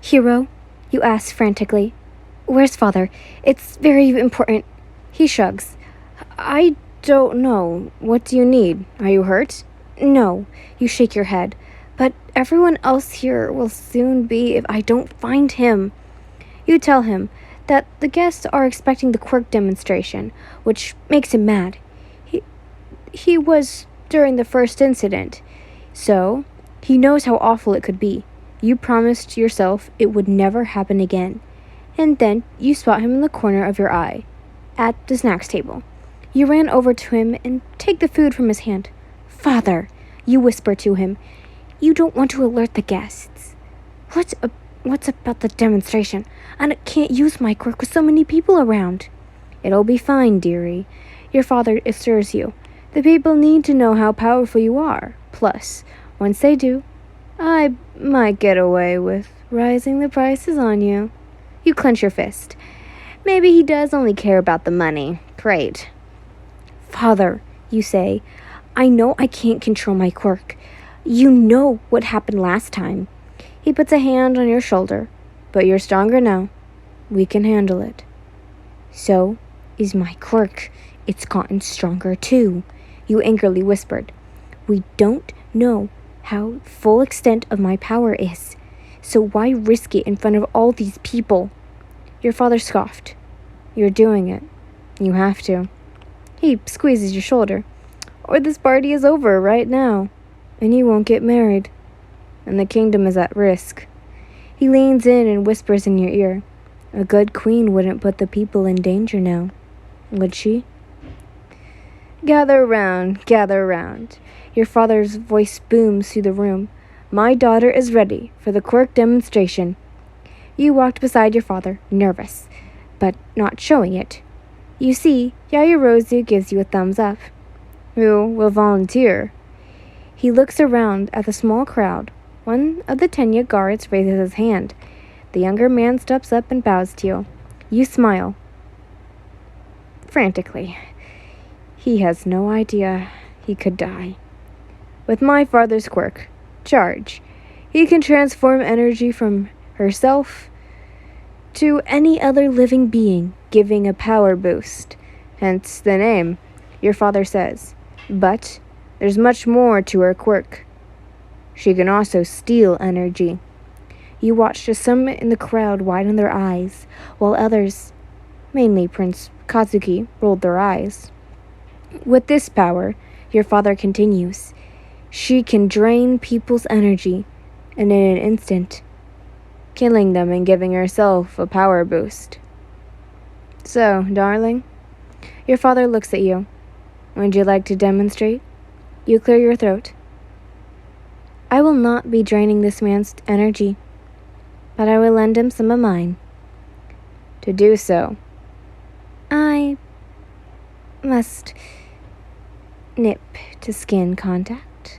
Hero? You ask frantically. Where's father? It's very important. He shrugs. I don't know. What do you need? Are you hurt? No. You shake your head. But everyone else here will soon be if I don't find him. You tell him that the guests are expecting the Quirk demonstration, which makes him mad. He was during the first incident, so he knows how awful it could be. You promised yourself it would never happen again. And then you spot him in the corner of your eye, at the snacks table. You ran over to him and take the food from his hand. Father, you whisper to him. You don't want to alert the guests. What's about the demonstration? I can't use my quirk with so many people around. It'll be fine, dearie. Your father assures you. The people need to know how powerful you are. Plus, once they do, I might get away with raising the prices on you. You clench your fist. Maybe he does only care about the money. Great. Father, you say, I know I can't control my quirk. You know what happened last time. He puts a hand on your shoulder. But you're stronger now. We can handle it. So is my quirk. It's gotten stronger too. You angrily whispered. We don't know how full extent of my power is. So why risk it in front of all these people? Your father scoffed. You're doing it. You have to. He squeezes your shoulder. Or this party is over right now, and you won't get married. And the kingdom is at risk. He leans in and whispers in your ear. A good queen wouldn't put the people in danger now, would she? Gather round, gather round. Your father's voice booms through the room. My daughter is ready for the Quirk demonstration. You walked beside your father, nervous, but not showing it. You see, Yaoyorozu gives you a thumbs up. Who will volunteer? He looks around at the small crowd. One of the Tenya guards raises his hand. The younger man steps up and bows to you. You smile. Frantically. He has no idea he could die. With my father's quirk, Charge, he can transform energy from herself to any other living being, giving a power boost. Hence the name, your father says. But there's much more to her quirk. She can also steal energy. You watched as some in the crowd widen their eyes, while others, mainly Prince Kazuki, rolled their eyes. With this power, your father continues, she can drain people's energy, and in an instant, killing them and giving herself a power boost. So, darling, your father looks at you. Would you like to demonstrate? You clear your throat. I will not be draining this man's energy, but I will lend him some of mine. To do so, I must nip to skin contact.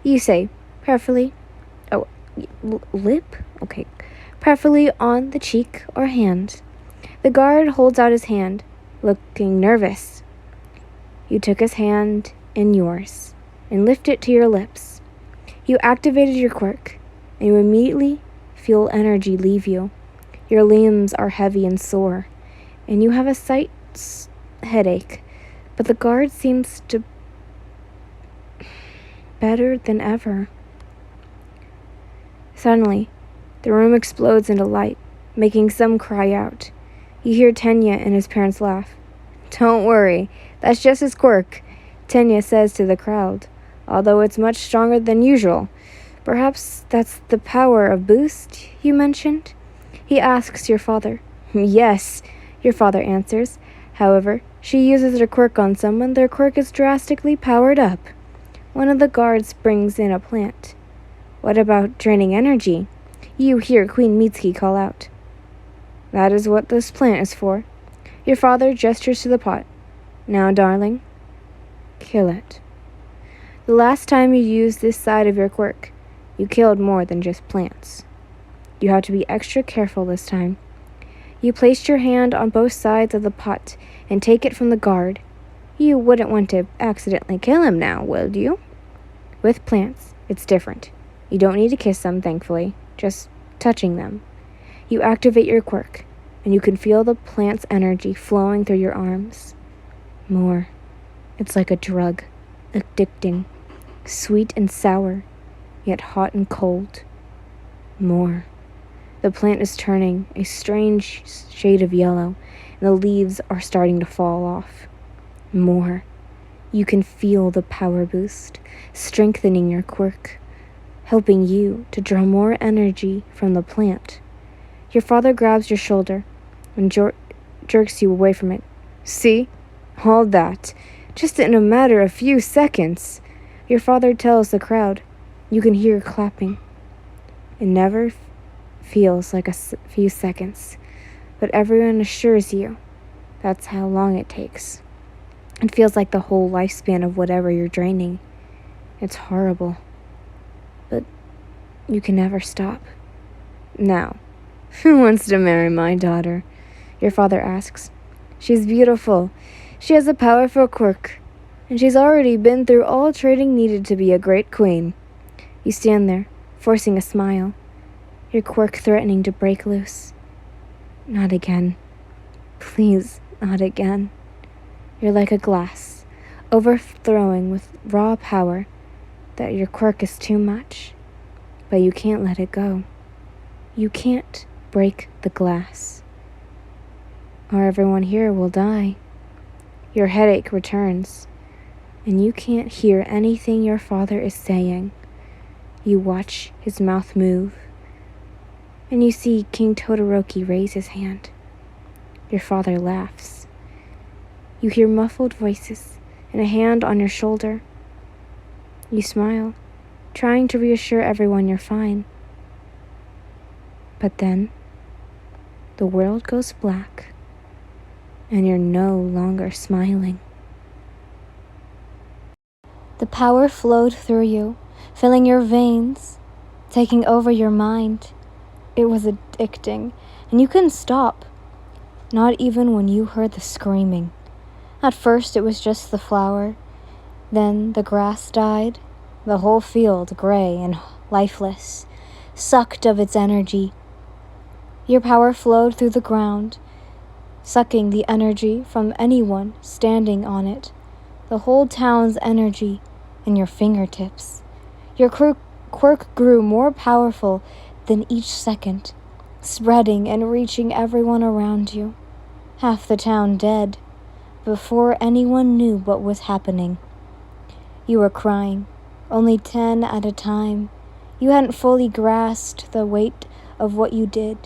You say, preferably, lip? Okay, preferably on the cheek or hand. The guard holds out his hand, looking nervous. You took his hand in yours and lift it to your lips. You activated your quirk, and you immediately feel energy leave you. Your limbs are heavy and sore, and you have a slight headache, but the guard seems to better than ever. Suddenly, the room explodes into light, making some cry out. You hear Tenya and his parents laugh. Don't worry, that's just his quirk, Tenya says to the crowd, although it's much stronger than usual. Perhaps that's the power of boost you mentioned? He asks your father. Yes, your father answers. However, she uses her quirk on someone, their quirk is drastically powered up. One of the guards brings in a plant. What about draining energy? You hear Queen Mitsuki call out. That is what this plant is for. Your father gestures to the pot. Now, darling, kill it. The last time you used this side of your quirk, you killed more than just plants. You have to be extra careful this time. You placed your hand on both sides of the pot and take it from the guard. You wouldn't want to accidentally kill him now, would you? With plants, it's different. You don't need to kiss them, thankfully. Just touching them. You activate your quirk, and you can feel the plant's energy flowing through your arms. More. It's like a drug, addicting, sweet and sour, yet hot and cold. More. The plant is turning a strange shade of yellow, and the leaves are starting to fall off. More. You can feel the power boost, strengthening your quirk, helping you to draw more energy from the plant. Your father grabs your shoulder and jerks you away from it. See? All that. Just in a matter of few seconds. Your father tells the crowd. You can hear clapping. It never feels like a few seconds, but everyone assures you that's how long it takes. It feels like the whole lifespan of whatever you're draining. It's horrible. But you can never stop. Now, who wants to marry my daughter? Your father asks. She's beautiful. She has a powerful quirk, and she's already been through all training needed to be a great queen. You stand there, forcing a smile, your quirk threatening to break loose. Not again. Please, not again. You're like a glass, overflowing with raw power that your quirk is too much, but you can't let it go. You can't break the glass, or everyone here will die. Your headache returns, and you can't hear anything your father is saying. You watch his mouth move, and you see King Todoroki raise his hand. Your father laughs. You hear muffled voices and a hand on your shoulder. You smile, trying to reassure everyone you're fine. But then, the world goes black, and you're no longer smiling. The power flowed through you, filling your veins, taking over your mind. It was addicting, and you couldn't stop, not even when you heard the screaming. At first it was just the flower, then the grass died, the whole field gray and lifeless, sucked of its energy. Your power flowed through the ground, sucking the energy from anyone standing on it, the whole town's energy in your fingertips. Your quirk grew more powerful than each second, spreading and reaching everyone around you. Half the town dead, before anyone knew what was happening. You were crying, only 10 at a time. You hadn't fully grasped the weight of what you did.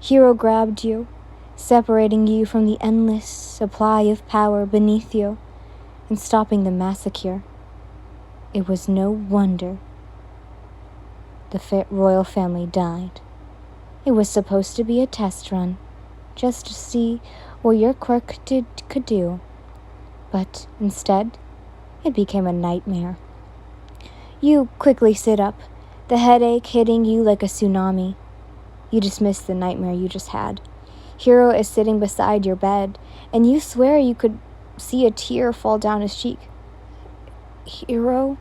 Hero grabbed you, separating you from the endless supply of power beneath you and stopping the massacre. It was no wonder the royal family died. It was supposed to be a test run, just to see what your quirk could do. But instead, it became a nightmare. You quickly sit up, the headache hitting you like a tsunami. You dismiss the nightmare you just had. Hero is sitting beside your bed, and you swear you could see a tear fall down his cheek. Hero?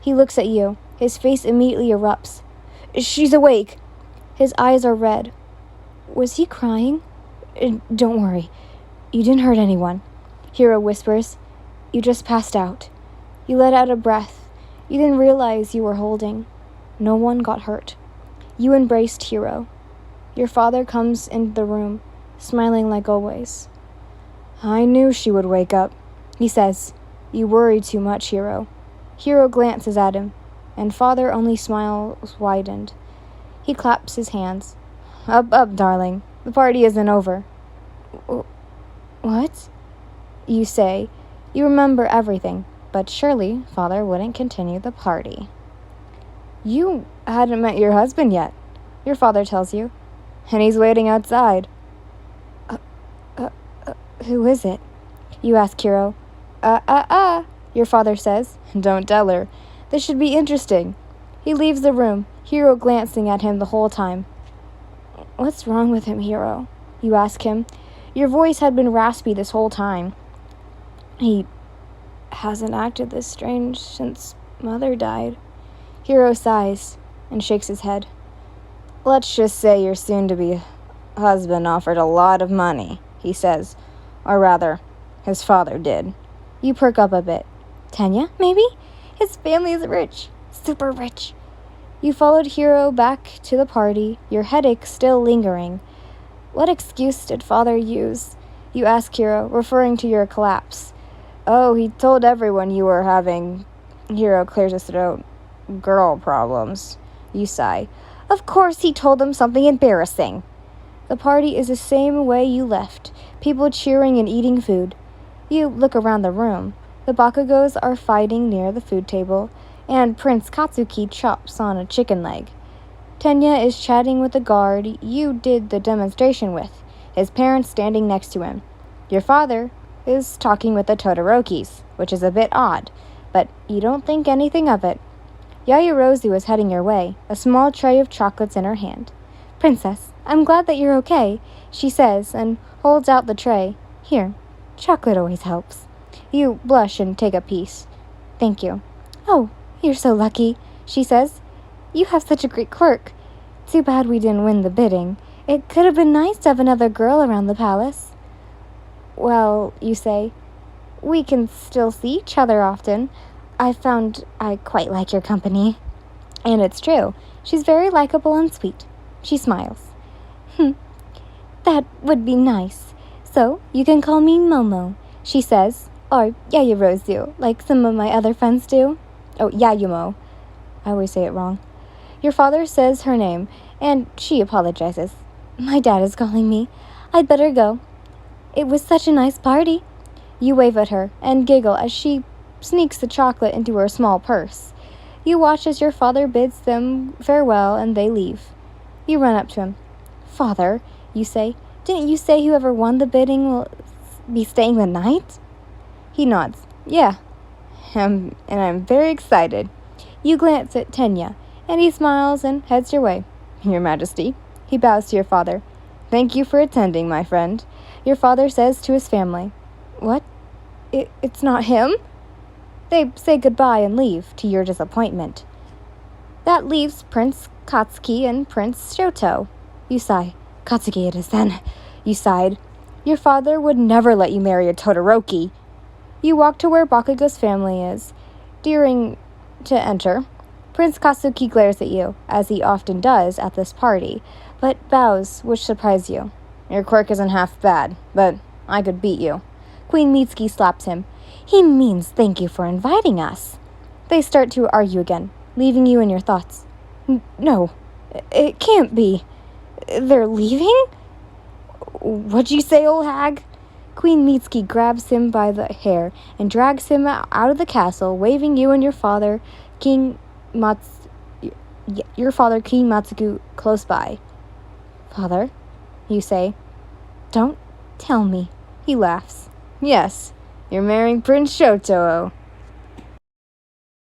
He looks at you. His face immediately erupts. She's awake. His eyes are red. Was he crying? Don't worry. You didn't hurt anyone. Hero whispers. You just passed out. You let out a breath. You didn't realize you were holding. No one got hurt. You embraced Hero. Your father comes into the room, smiling like always. I knew she would wake up, he says. You worry too much, Hero. Hero glances at him, and father only smiles widened. He claps his hands. Up, darling. The party isn't over. What? You say. You remember everything, but surely father wouldn't continue the party. You hadn't met your husband yet, your father tells you, and he's waiting outside. Who is it? You ask Hero. Your father says. Don't tell her. This should be interesting. He leaves the room, Hero glancing at him the whole time. What's wrong with him, Hero? You ask him. Your voice had been raspy this whole time. He hasn't acted this strange since Mother died. Hero sighs and shakes his head. Let's just say your soon-to-be husband offered a lot of money, he says. Or rather, his father did. You perk up a bit. Tenya, maybe? His family is rich. Super rich. You followed Hiro back to the party, your headache still lingering. What excuse did father use? You ask Hiro, referring to your collapse. Oh, he told everyone you were having... Hiro clears his throat. Girl problems. You sigh. Of course he told them something embarrassing. The party is the same way you left, people cheering and eating food. You look around the room. The Bakugos are fighting near the food table, and Prince Katsuki chops on a chicken leg. Tenya is chatting with the guard you did the demonstration with, his parents standing next to him. Your father is talking with the Todorokis, which is a bit odd, but you don't think anything of it. Yaoyorozu is heading your way, a small tray of chocolates in her hand. Princess, I'm glad that you're okay, she says, and holds out the tray. Here, chocolate always helps. You blush and take a piece. Thank you. Oh, you're so lucky, she says. You have such a great quirk. Too bad we didn't win the bidding. It could have been nice to have another girl around the palace. Well, you say, we can still see each other often. I've found I quite like your company. And it's true. She's very likable and sweet. She smiles. That would be nice. So, you can call me Momo, she says. Or Yaoyorozu, like some of my other friends do. Oh, Yayumo. I always say it wrong. Your father says her name, and she apologizes. My dad is calling me. I'd better go. It was such a nice party. You wave at her and giggle as she sneaks the chocolate into her small purse. You watch as your father bids them farewell and they leave. You run up to him. Father, you say, didn't you say whoever won the bidding will be staying the night? He nods. Yeah, and I'm very excited. You glance at Tenya, and he smiles and heads your way. Your Majesty. He bows to your father. Thank you for attending, my friend. Your father says to his family. What? It's not him? They say goodbye and leave, to your disappointment. That leaves Prince Katsuki and Prince Shoto. You sigh. Katsuki it is then. You sighed. Your father would never let you marry a Todoroki. You walk to where Bakugo's family is. Daring to enter, Prince Katsuki glares at you, as he often does at this party, but bows, which surprise you. Your quirk isn't half bad, but I could beat you. Queen Mitsuki slaps him. He means thank you for inviting us. They start to argue again, leaving you in your thoughts. No, it can't be. They're leaving? What'd you say, old hag? Queen Mitsuki grabs him by the hair and drags him out of the castle, waving you and your father, King Matsuku, close by. Father, you say. Don't tell me. He laughs. Yes, you're marrying Prince Shoto.